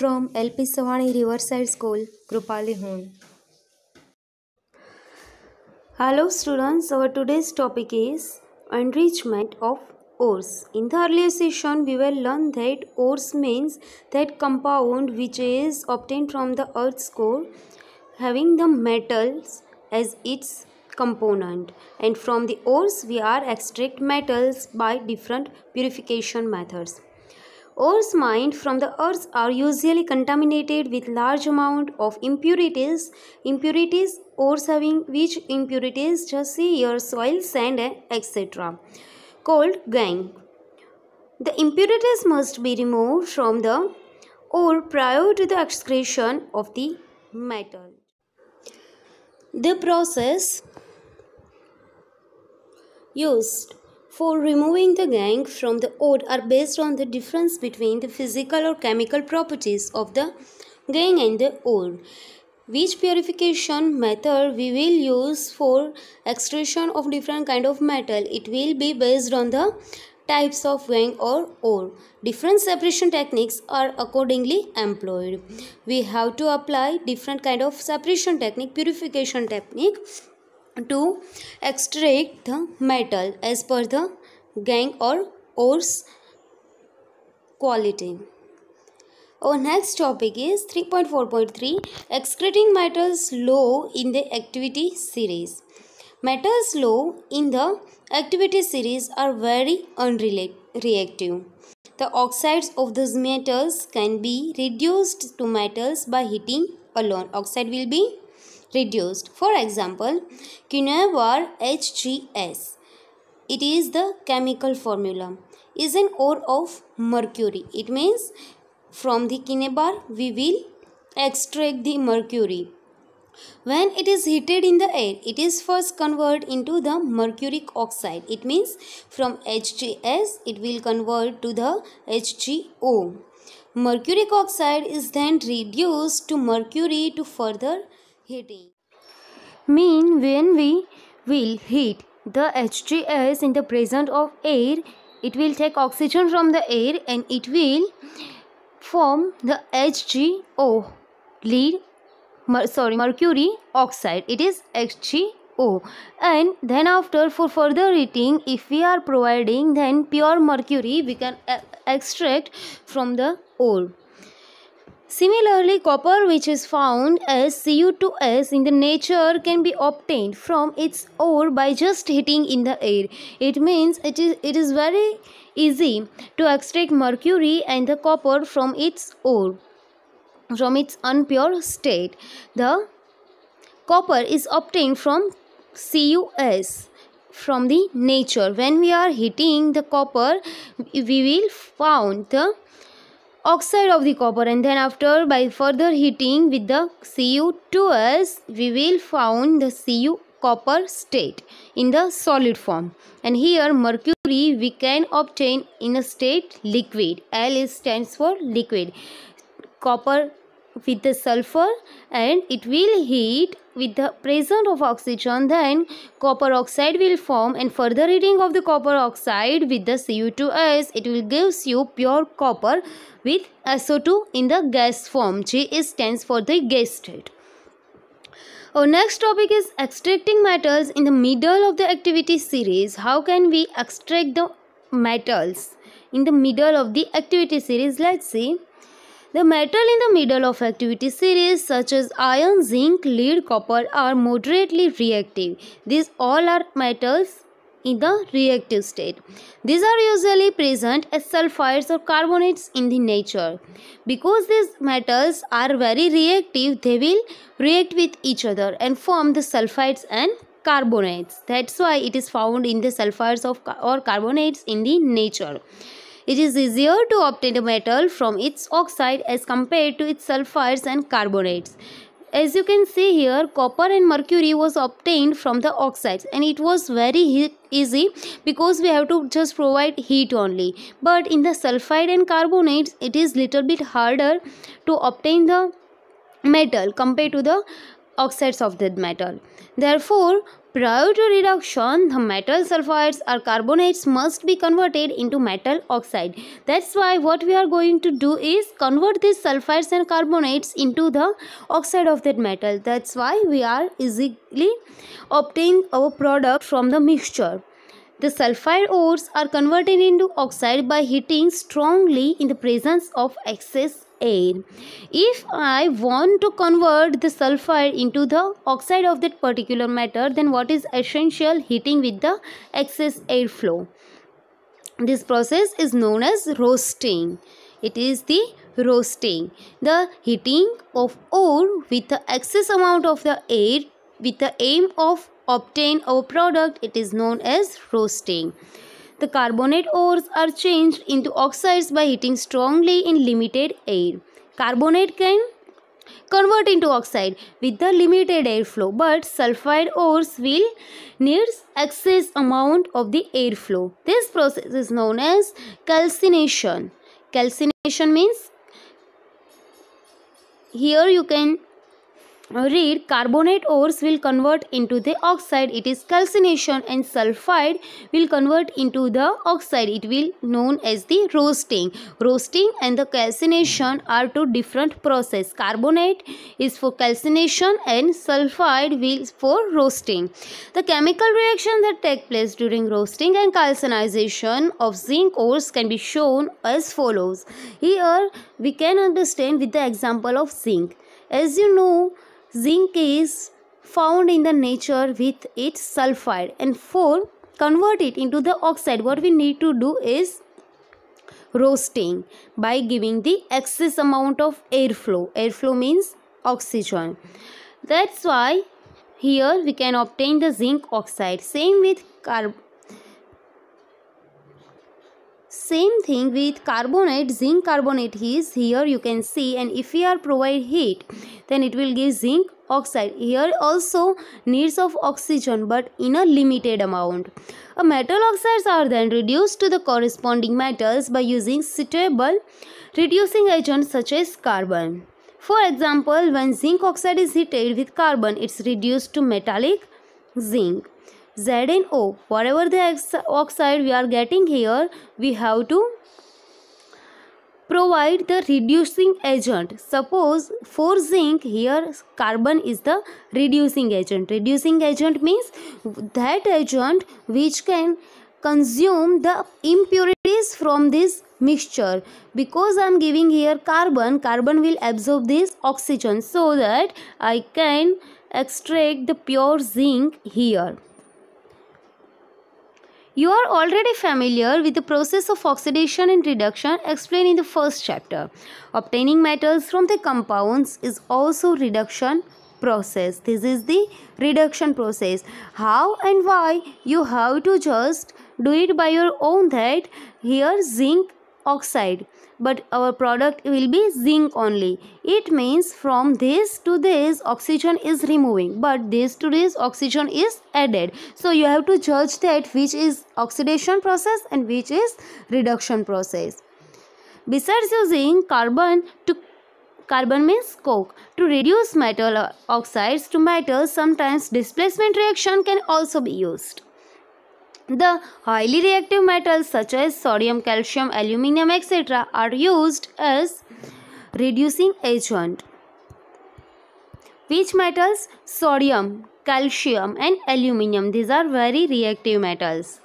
from LP Savani Riverside School, Krupali Hund. Hello students, our today's topic is enrichment of ores. In the earlier session, we will learn that ores means that compound which is obtained from the earth's core having the metals as its component, and from the ores we are extract metals by different purification methods. Ores mined from the earth are usually contaminated with large amount of impurities. Ores having which impurities, just see here, soil, sand, etc. called gangue. The impurities must be removed from the ore prior to the excretion of the metal. The process used for removing the gangue from the ore are based on the difference between the physical or chemical properties of the gangue and the ore. Which purification method we will use for extraction of different kind of metal, it will be based on the types of gangue or ore. Different separation techniques are accordingly employed. We have to apply different kind of separation technique, purification technique to extract the metal as per the gangue or ore's quality. Our next topic is 3.4.3 Excreting metals law in the activity series. Metals law in the activity series are very unreactive. The oxides of those metals can be reduced to metals by heating alone. Oxide will be reduced. For example, Cinnabar HGS, it is the chemical formula, is an ore of mercury. It means from the cinnabar we will extract the mercury. When it is heated in the air, it is first converted into the mercuric oxide. It means from HGS it will convert to the HgO. Mercuric oxide is then reduced to mercury to further heating. When we will heat the HGS in the presence of air, it will take oxygen from the air and it will form the HgO, mercury oxide. It is HgO, and then after for further heating, if we are providing then pure mercury, we can extract from the ore. Similarly, copper, which is found as Cu2s in the nature, can be obtained from its ore by just heating in the air. It means it is very easy to extract mercury and the copper from its ore, from its unpure state. The copper is obtained from Cus from the nature. When we are heating the copper, we will found the oxide of the copper, and then after by further heating with the Cu2s we will found the Cu copper state in the solid form, and here mercury we can obtain in a state liquid. L stands for liquid. Copper with the sulfur, and it will heat with the presence of oxygen, then copper oxide will form, and further heating of the copper oxide with the Cu2s, it will gives you pure copper with SO2 in the gas form. G stands for the gas state. Our next topic is extracting metals in the middle of the activity series. How can we extract the metals in the middle of the activity series? Let's see. The metal in the middle of activity series such as iron, zinc, lead, copper are moderately reactive. These all are metals in the reactive state. These are usually present as sulfides or carbonates in the nature. Because these metals are very reactive, they will react with each other and form the sulfides and carbonates. That's why it is found in the sulfides or carbonates in the nature. It is easier to obtain a metal from its oxide as compared to its sulfides and carbonates. As you can see here, copper and mercury was obtained from the oxides, and it was very easy because we have to just provide heat only. But in the sulfide and carbonates, it is little bit harder to obtain the metal compared to the oxides of that metal. Therefore, Prior to reduction, the metal sulfides or carbonates must be converted into metal oxide. That's why what we are going to do is convert these sulfides and carbonates into the oxide of that metal. That's why we are easily obtain our product from the mixture. The sulfide ores are converted into oxide by heating strongly in the presence of excess air. If I want to convert the sulfide into the oxide of that particular matter, then what is essential? Heating with the excess airflow. This process is known as roasting. It is the roasting. The heating of ore with the excess amount of the air with the aim of obtain our product, it is known as roasting. The carbonate ores are changed into oxides by heating strongly in limited air. Carbonate can convert into oxide with the limited airflow, but sulfide ores will need excess amount of the airflow. This process is known as calcination. Calcination means, here you can read, carbonate ores will convert into the oxide, it is calcination, and sulfide will convert into the oxide, it will known as the roasting. Roasting and the calcination are two different process. Carbonate is for calcination and sulfide will for roasting. The chemical reaction that take place during roasting and calcinization of zinc ores can be shown as follows. Here we can understand with the example of zinc. As you know, zinc is found in the nature with its sulfide, and for convert it into the oxide, what we need to do is roasting by giving the excess amount of airflow. Airflow means oxygen. That's why here we can obtain the zinc oxide. Same thing with carbonate. Zinc carbonate is here you can see, and if we are provide heat, then it will give zinc oxide. Here also needs of oxygen, but in a limited amount. A metal oxides are then reduced to the corresponding metals by using suitable reducing agents such as carbon. For example, when zinc oxide is heated with carbon, it's reduced to metallic zinc. ZnO, whatever the oxide we are getting here, we have to provide the reducing agent. Suppose for zinc, here carbon is the reducing agent. Reducing agent means that agent which can consume the impurities from this mixture. Because I am giving here carbon, carbon will absorb this oxygen so that I can extract the pure zinc here. You are already familiar with the process of oxidation and reduction explained in the first chapter. Obtaining metals from the compounds is also reduction process. This is the reduction process. How and why? You have to just do it by your own, that here zinc oxide, but our product will be zinc only. It means from this to this oxygen is removing, but this to this oxygen is added. So you have to judge that which is oxidation process and which is reduction process. Besides using carbon means coke to reduce metal oxides to metals, sometimes displacement reaction can also be used. The highly reactive metals such as sodium, calcium, aluminium, etc. are used as reducing agent. Which metals? Sodium, calcium and aluminium. These are very reactive metals,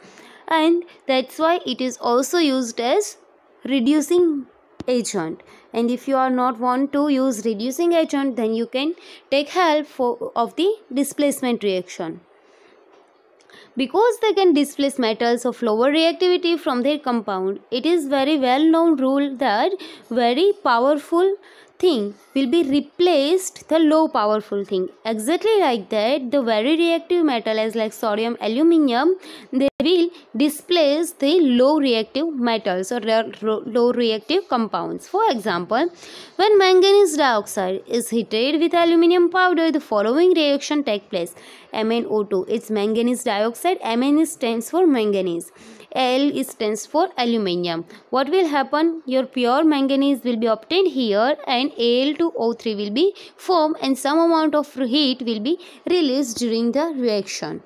and that's why it is also used as reducing agent. And if you are not want to use reducing agent, then you can take help of the displacement reaction. Because they can displace metals of lower reactivity from their compound, it is very well known rule that very powerful thing will be replaced the low powerful thing. Exactly like that, the very reactive metal as like sodium, aluminium, they will displace the low reactive metals or low reactive compounds. For example, when manganese dioxide is heated with aluminium powder, the following reaction takes place. MnO2, it's manganese dioxide. Mn stands for manganese. Al stands for aluminium. What will happen? Your pure manganese will be obtained here, and Al2O3 will be formed, and some amount of heat will be released during the reaction.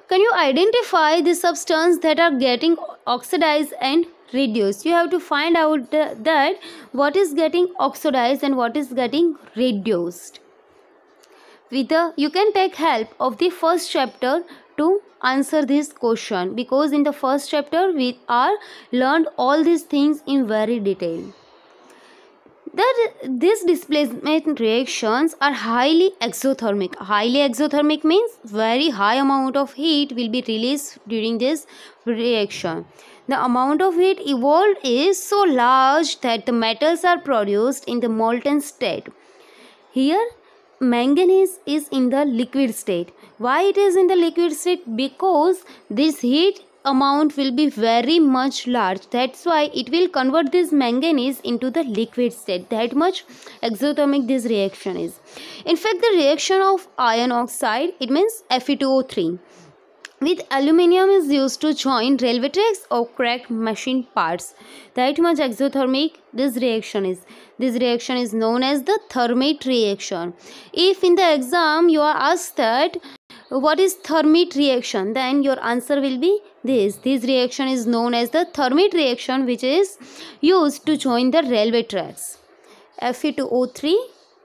Can you identify the substance that are getting oxidized and reduced? You have to find out that what is getting oxidized and what is getting reduced. You can take help of the first chapter to answer this question, because in the first chapter we are learned all these things in very detail. That these displacement reactions are highly exothermic. Highly exothermic means very high amount of heat will be released during this reaction. The amount of heat evolved is so large that the metals are produced in the molten state. Here manganese is in the liquid state. Why it is in the liquid state? Because this heat amount will be very much large. That's why it will convert this manganese into the liquid state. That much exothermic this reaction is. In fact, the reaction of iron oxide, it means Fe2O3, with aluminium is used to join railway tracks or cracked machine parts. That much exothermic this reaction is. This reaction is known as the Thermite reaction. If in the exam you are asked that what is Thermite reaction, then your answer will be this. This reaction is known as the Thermite reaction, which is used to join the railway tracks. Fe2O3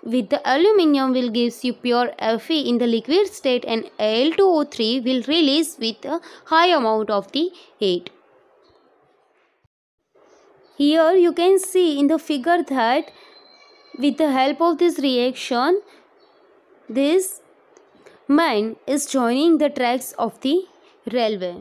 with the aluminium will gives you pure Fe in the liquid state, and Al2O3 will release with a high amount of the heat. Here you can see in the figure that with the help of this reaction, this man is joining the tracks of the railway.